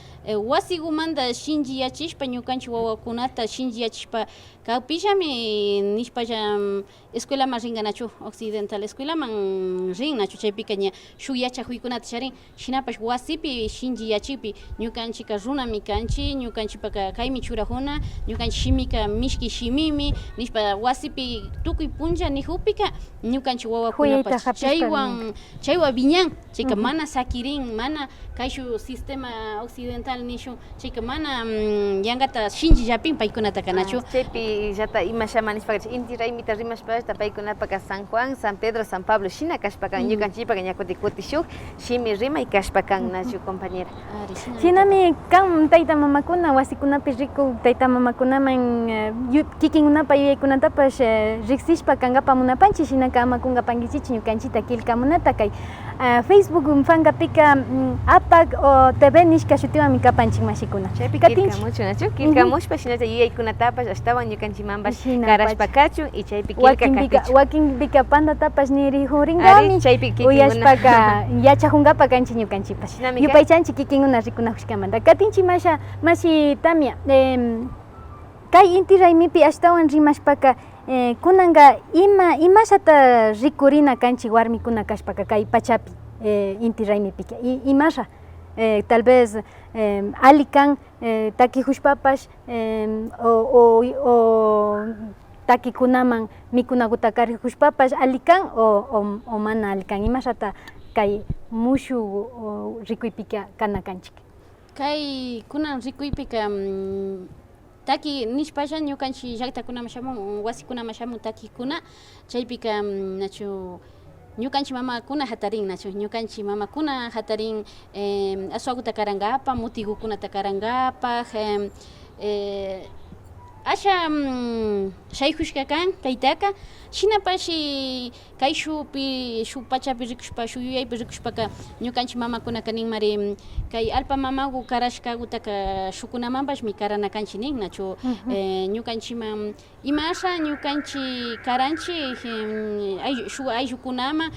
wasikumanta shinchi yachishpa ñukanchik wawakunata shinchi yachishpa kawpillami nishpalla escuelaman ringanachu occidental escuelaman rin nachu chaypika ña shuk yachakuykunata charin shinapash wasipi shinchi yachipi ñukanchika runami kanchik ñukanchikpaka kaymi churajuna ñukanchik shimika mishki shimimi nishpa wasipi tukuy puncha nijupika ñukanchik wawakunapash chaywan viñan chayka mana sakirin mana kayshu sistema occidental nishu chayka mana yankata shinchi llapin paykunataka nachu
chaypi llata ima shamanispaqa inti raymita rimashpasta paykunapaka San Juan, San Pedro, San Pablo shina kashpakan ñukanchikpaka ña kuti shuk shimi rimay kashpakan nachu compañera
shinami kan tayta mamakuna wasikunapi riku tayta mamakunaman kikinkunapa yuyaykunatapash riksishpa kankapa munapanchik shinaka amakunkapankichik ñukanchita killkamunata kay Facebook fankapika apak o TV nishka shutiwanmi kapanchik mashikuna
chaypi killkamuchu nachu killkamushpa shinalla yuyaykunatapash ashtawan ñukanchikmanpash karashpakachu y chaypi wakinpika pandatapash nirijuringami uyashpaka yachajunkapak kanchik ñukanchikpash yupaychanchik kikinkuna rikunajushkamanta katinchik mashi tamia kay inti raymipi ashtawan rimashpaka kunanka imashata rikurina kanchik warmikuna kashpaka kay pachapi inti raymipika imasha tal vez ali kan takijushpapash o takikunaman mikunakuta karijushpapash ali kan o mana ali kan imashata
kay mushu rikuypika kana kanchik.
Kay kunan rikuypika taki nishpalla ñukanchik llaqtakunaman shamun wasikunaman shamun takikuna chaypika nachu ñukanchik mamakuna hatarin nachu ñukanchik mamakuna hatarin aswakuta karangapak mutigukunata karangapak asha shaykushka kan kaytaka shinapashi kay shuk pachapi rikushpa shuk yuyaypi rikushpaka ñukanchik mamakunaka ninmari kay alpa mamaku karashkakutaka shukunamanpashmi karana kanchik nin nachu ñukanchikman ima asha ñukanchik karanchik shuk ayllukunaman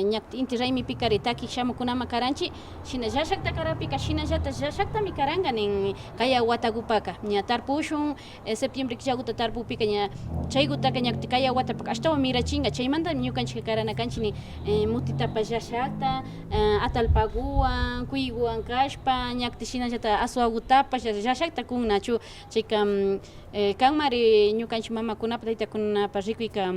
ñakutin inti raymipika takik shamukunaman karanchik shina llashakta karapika shinallatak llallaktami karanga nin kay watakupaka ña tarpushun septiembre killakuta tarpupika ña chaykutaka ñakutin kay watapaka ashtawan mirachinga chaymanta ñukanchik karana kanchik nin mutitapas llashakta atalpakuwan kuyguwan kashpa ñakutin shinallatak aswakutapas llashakta kun nachu chayka kanmari ñukanchik mamakunapak taytakunapak rikuyka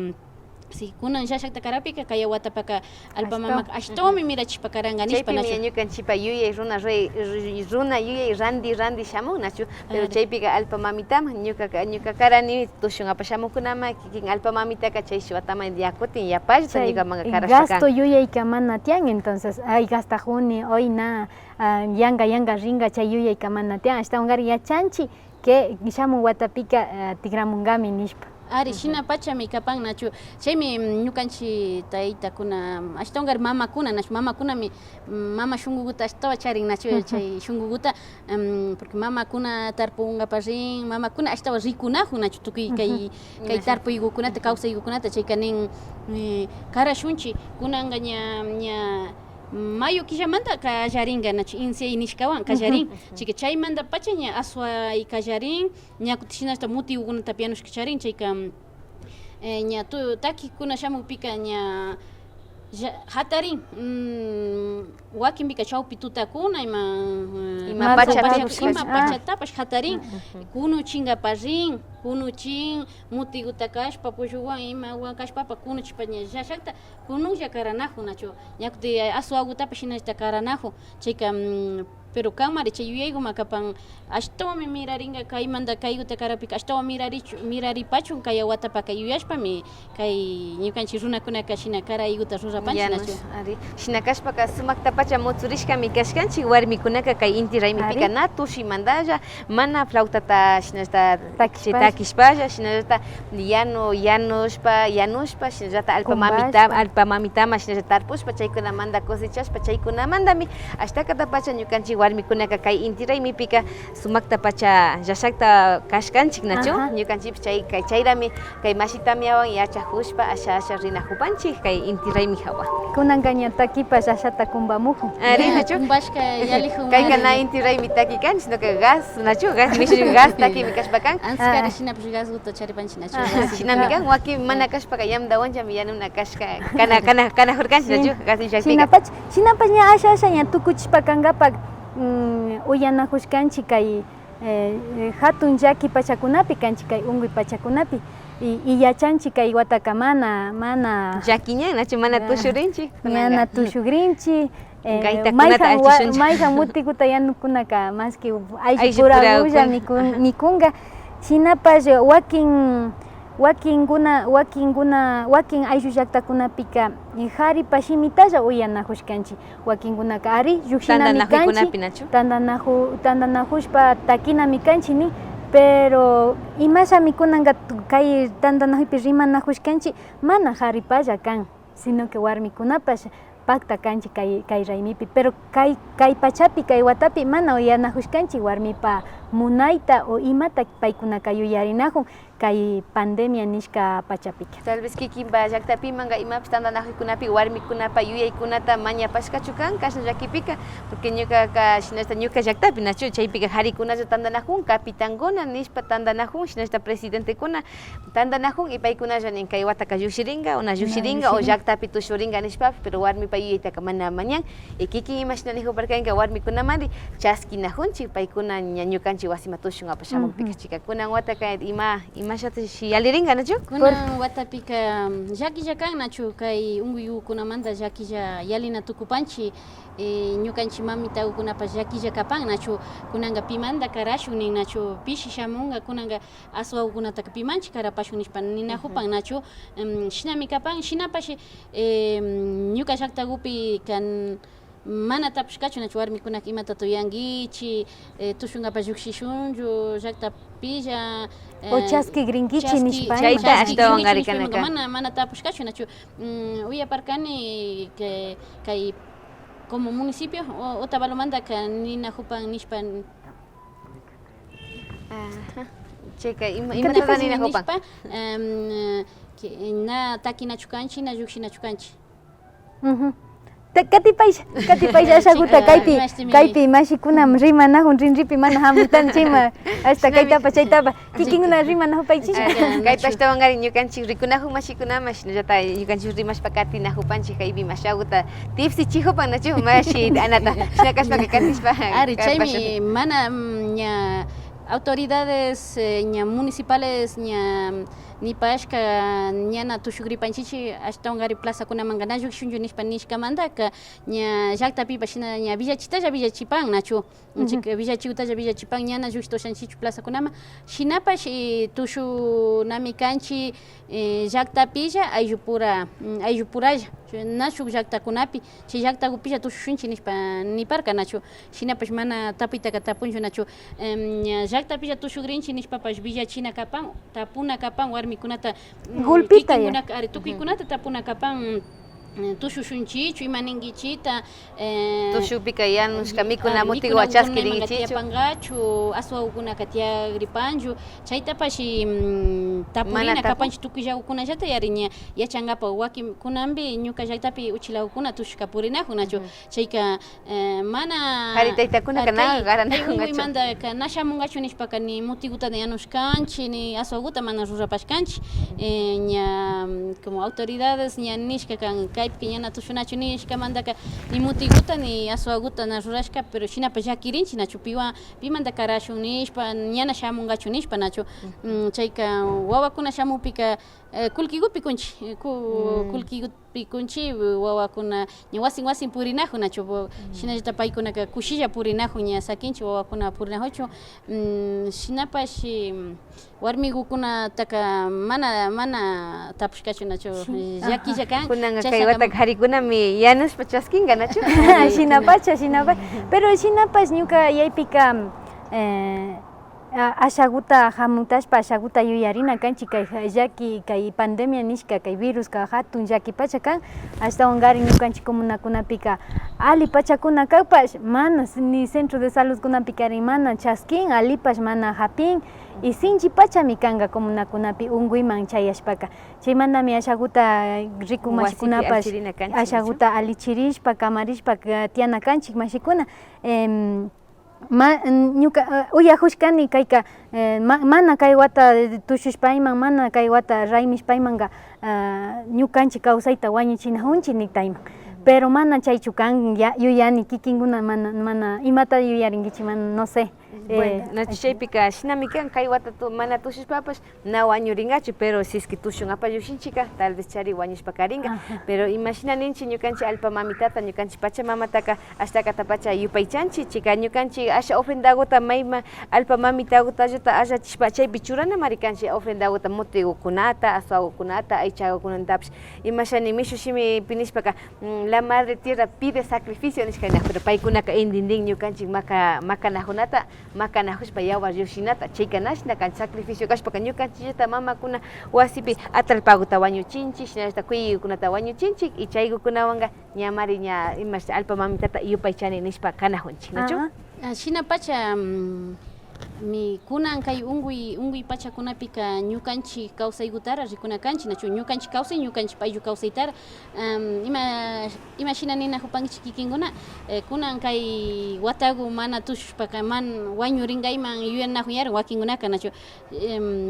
si kunan llashakta karapika kay watapaka alpa mamaka ashtawmi mirachishpa karanga nishpa nachu
chaypi ñukanchikpa yuyay runa yuyay randi shamun nachu pero chaypika alpa mamitaman ñuka karani tushun apashamukunama kikin alpa mamitaka chay shwataman yakutin yapashta ñuka manga karashka
gasto yuyayka mana tian entonces ay gastajuni hoy na yanga ringa chay yuyayka mana tian ashtawanqari yachanchi que shamun watapika tigramungami nishpa.
Ari shina pachami kapan nachu chaymi ñukanchik taytakuna ashtawanqari mamakuna nachu mamakunami mama shunkukuta ashtawa charin nachu chay shunkukuta porque mamakuna tarpungapak rin mamakuna ashtawa rikunakun nachu tukuy kay tarpuykukunata kawsaykukunata chayka nin karashunchik kunanqa ña mayo killamanta kallaringa nachu insiay nishkawan kallarin chayka chaymanta pacha ña asway kallarin ñakutin shinashta mutigukunata pianushka charin chayka ña takikuna shamukpika ña hatarin wakinpika chawpi tutakuna ima pachatapash hatarin kunuchingapak rin kunuchin mutiguta kashpa pulluwan imawan kashpapak kunuchishpa ña llashakta kunuklla karanakun nachu ñakutin aswakutapash shinashta karanakun chayka pero kanmari chay yuyaykuma kapan ashtawami miraringa kaymanta kaykuta karapika ashtawan miraripachun kay watapaka yuyashpami kay ñukanchik runakunaka shina karaykuta rurapanchik nachu
ari shina kashpaka sumakta pacha mutzurishkami kashkanchik warmikunaka kay inti raymipika na tushimantalla mana flautata shinashta takishpalla shinallata yanushpa shinallata alpa mamitama shinallata tarpushpa chaykunamanta cosechashpa chaykunamantami ashtakata pacha ñukanchik warmikunaka kay inti raymipika sumakta pacha llashakta kashkanchik nachu ñukanchik chayrami kay mashitamiawan yachakushpa asha rinajupanchik kay inti raymi hawa
kunanqa ña takipas llashata kumbamukun
ari nachu
kumbashka yalihun
kayka na inti raymi takikan sino que gas nachu gas takimi kashpakan
anskari shinapish gaskuta charipanchik nachu
shinami kan waki mana kashpaka yamdawanchami yanuna kashka kana hurkanchik nachu gas illakpika
shinapas ña asha ña tukuchishpa kankapak uyanajushkanchik kay hatun llaki pachakunapi kanchik kay unkuy pachakunapi y yachanchik kay wataka mana
llakiñan nachu mana tushurinchik
tushugrinchik
mayjan
mutikuta yanukunaka maski ayllu pura ulla mikunga shinapash wakin ayllu llaktakunapika qharipa shimitalla uyanajushkanchik wakinkunaka ari llukshinami kanchik tandanajushpa takinami kanchik nin pero imashami kunanqa kay tandanajuypi rimanajushkanchik mana qharipalla kan sino que warmikunapash pakta kanchik kay raymipi pero kay pachapi kay watapi mana uyanajushkanchik warmipa munayta o imata paykunaka yuyarinajun kay pandemia nishka pachapika
tal vez kikinpa llaktapimanqa imapish tandanajuykunapi warmikunapa yuyaykunata mañapashkachu kan kashan llakipika porque ñukaka shinashta ñuka llaktapi nachu chaypika qharikunalla tandanajun capitankuna nishpa tandanajun shinashta presidentekuna tandanajun y paykunalla nin kay wataka llukshiringa una llukshiringa o llaktapi tushuringa nishpapi pero warmipa yuyaytaka mana mañan y kikin imashina nijuparkanka warmikunamari chaskinajunchik paykuna ña ñukanchik kanchi wasima tushungapas shamukpika chika kunan wataka imashata yaliringa nachu
kunan watapika llakilla kan nachu kay unkuyukunamanta llakilla yalina tukupanchi ñukanchik mamitakunapas llakilla kapan nachu kunanga pimanta karashun nin nachu pishi shamunga kunanga aswaukunataka pimanchik karapashun nishpa ninajupan nachu shinami kapan shinapash ñuka llaktakupi kan mana tapushkachu nachu warmikunaka imata tuyankichi tushungapas llukshishunchu llaktapilla
o chasqui grinkichi nishpa
chayta ashtawan karikanaka
mana tapushkachu nachu uyaparkani kay como municipio Otavalomantaqa ninajupan nishpan
chayka imata ninajupan
na takinachu kanchik na llukshinachu kanchik
Katipay ashaguta kaypi mashikuna rimanahun rinripi mana hamutan chayma hasta kaytapas chaytapas kikinguna rimanahupaychisha
kayta ashtawanqari ñukanchik rikunahun mashikunaman shinallata ñukanchik rimashpa katinajupanchik kaypi mashaguta tipsichijupan nachu mashi anata shinakashpaka katishpa
ari chaymi mana ña autoridades ña municipales ña nipashka ñana tushukripanchichi ashtawanqari plazakunamanqa na llukshunchu nishpa nishkamantaka ña llaktapipa shina ña villachitalla villachipan nachu villachikutalla villachipan ñana llukshitoshanchichu plazakunaman shinapash tushunami kanchik llaktapilla ayllupuralla nashuk llaktakunapi chay llaktakupilla tushushunchik nishpa niparka nachu shinapash mana tapuytaka tapunchu nachu llaktapilla tushukrinchik nishpapash villachina kapan tapuna kapan warmikunata
Gulpita
ari tukuykunata tapuna kapan tushushunchichu imaninkichita
tushupika yanushka mikuna mutiqa wachasquirinkichichu
tiyapangachu aswaukunaka tiyagripanchu chaytapash tapurina kapanchik tukuy llawkunallata yari ña yachankapak wakin kunanpi ñuka llaktapi uchilawkuna tushka purinakun nachu chayka mana
haritaytakunaka na garanakun
uymanta na shamungachu nishpaka ni mutikuta yanushkanchik ni aswaukuta mana rurapashkanchik ña como autoridades ña nishka kan kaypi ñana tushunachu nishkamantaka ni mutikuta ni aswaguta na rurashka pero shinapash llakirinchik nachu pimanta karashun nishpa ñana shamungachu nishpa nachu chayka wawakuna shamupika kullkikupi kunchik kullkikupi kunchik wawakuna ña wasin purinakun nachu shinallata paykunaka kushilla purinakun ña sakinchik wawakuna purinajuchu shinapash warmikukunataka mana tapushkachu nachu llakilla kan
kunanga kay wataka qharikunami yanushpa chaskinqa nachu
shinapacha pero shinapash ñuka yaypika ashaguta hamutashpa ashaguta yuyarina kanchik kay llaki kay pandemia nishka kay viruska hatun llaki pacha kan ashtawanqari ñukanchik comunakunapika ali pachakuna kaypash mana ni centro de salud kunapikari mana chaskin alipash mana hapin y sinchi pachami kanqa comunakunapi unkuyman chayashpaka chaymantami ashaguta rikun mashikunapash ashaguta alichirishpa kamarishpa tiana kanchik mashikuna ñuka uyahushkani kayka mana kay wata tushushpayman mana kay wata raymishpaymanqa ñukanchik kawsayta wañuchinajunchik niktayman pero mana chaychu kan yuyani kikinkuna mana imata yuyarinkichik mana no sé
bueno nachu chaypika shinami kan kay wata mana tushushpapash na wañuringachu pero si es que tushungapas llukshinchika tal vez chari wañushpa karinga pero imaginaninchik ñukanchik alpa mamitata ñukanchik pachamamataka ashtakatapacha yupaychanchik chika ñukanchik asha ofrendakuta mayma alpa mamitagutallata allachishpa chaypi churanamari kanchik ofrendakuta mutikukunata aswakukunata aychakukunatapish imashani mishu shimi pinishpaka la madre tierra pide sacrificio nishkana pero paykunaka indindin ñukanchik makanajunata makanajushpa yawar llukshinata chaykanashna kanchik sacrificio kashpaka ñukanchikllata mamakuna wasipi atalpakuta wañuchinchik shinallata kuyuykunata wañuchinchik y chaykukunawanqa ñamari ña imash alpa mamitata yupaychani nishpa kanajunchik nachu
shinapacha mi kunan kay unguy pachakunapika ñukanchik kawsaykutara rikunakanchik nachu ñukanchik kawsay ñukanchik payllu kawsaytara ima shina ninajupanchik kikinkuna kunan kay wataku mana tushushpaka man wañuringayman yuyanajun yaran wakinkunaka nachu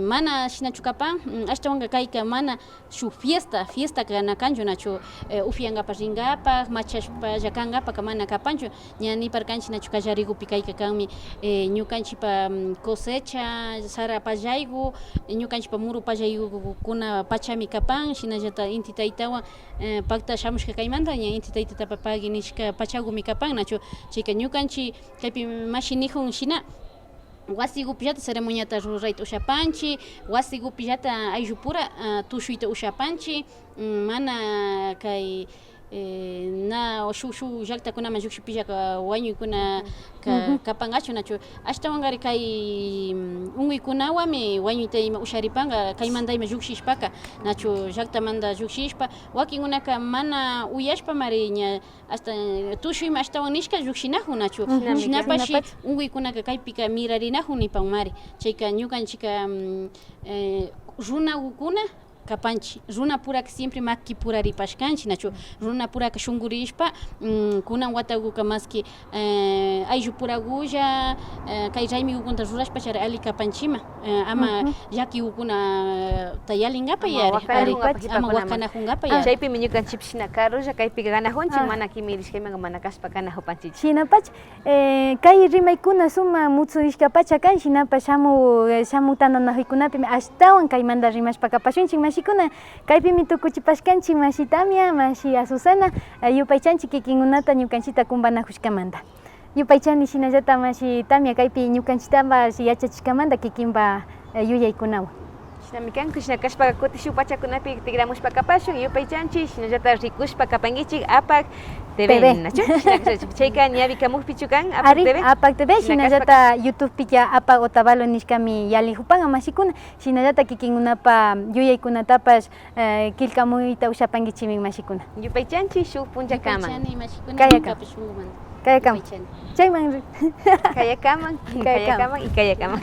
mana shinachu kapan ashtawanqa kayka mana shuk fiesta kanakanchu nachu upiankapak rinkapak machashpa llakankapak mana kapanchu ña niparkanchik nachu kallarikupi kayka kanmi ñukanchikpa cosecha sara pallaigu ñukanchik muru pallaygu kuna pachami kapan shinallata inti taytawan pakta shamushka kaymanta ña inti taytata pagi nishka pachagumi kapan nachu chayka ñukanchik kaypi mashinijun shina wasigupillata ceremoniata rurayta ushapanchik wasigupillata ayllupura tushuyta ushapanchik mana kay na shuk llaqtakunaman llukshipilla wañuykuna kapangachu nachu ashtawanqari kay unguykунawami wañuyta ima usharipanqa kaymanta ima llukshishpaka nachu llaqtamanta llukshishpa wakinkunaka mana uyashpa mari ña hasta tushuyma ashtawan nishka llukshinajun nachu shinapashi unkuykunaka kaypika mirarinajun nipan mari chayka ñukanchika runakuna kapanchik runa puraka siempre maki puraripashkanchik nachu runa puraka shunkurishpa kunan watakuka maski ayllu purakulla kay raymikukunata rurashpachari ali kapanchima ama llakikukuna tayalinkapak yari ama wakanajunkapak
chaypi ñukanchik shina karulla kaypi ganajunchik mana kimirishkaymanka mana kashpa kanajupanchik
shinapacha kay rimaykuna suma mutsurishkapacha kan shinapash shamutananajuykunapi ashtawan kaymanta rimashpa kapashunchik mashikuna kaypimi tukuchipashkanchik mashi Tamia mashi Azucena yupaychanchik kikinkunata ñukanchikta kumpanajushkamanta yupaychani shinallata mashi Tamia kaypi ñukanchiktapas yachachishkamanta kikinpa yuyaykunawan
shinami kanku shina kashpa kutishuk pachakunapi tigramushpa kapashun yupaychanchik shinallata rikushpa kapankichik apak TV nachu chayka ñavikamukpichu kan apak TV
apak TV shinallata YouTubepika apak Otavalo nishkami yalijupanqa mashikuna shinallata kikinkunapa yuyaykunatapas kilkamuyta ushapankichimi mashikuna
yupaychanchik shuk punchakaman
kayakaman chayman
kayakaman y kayakaman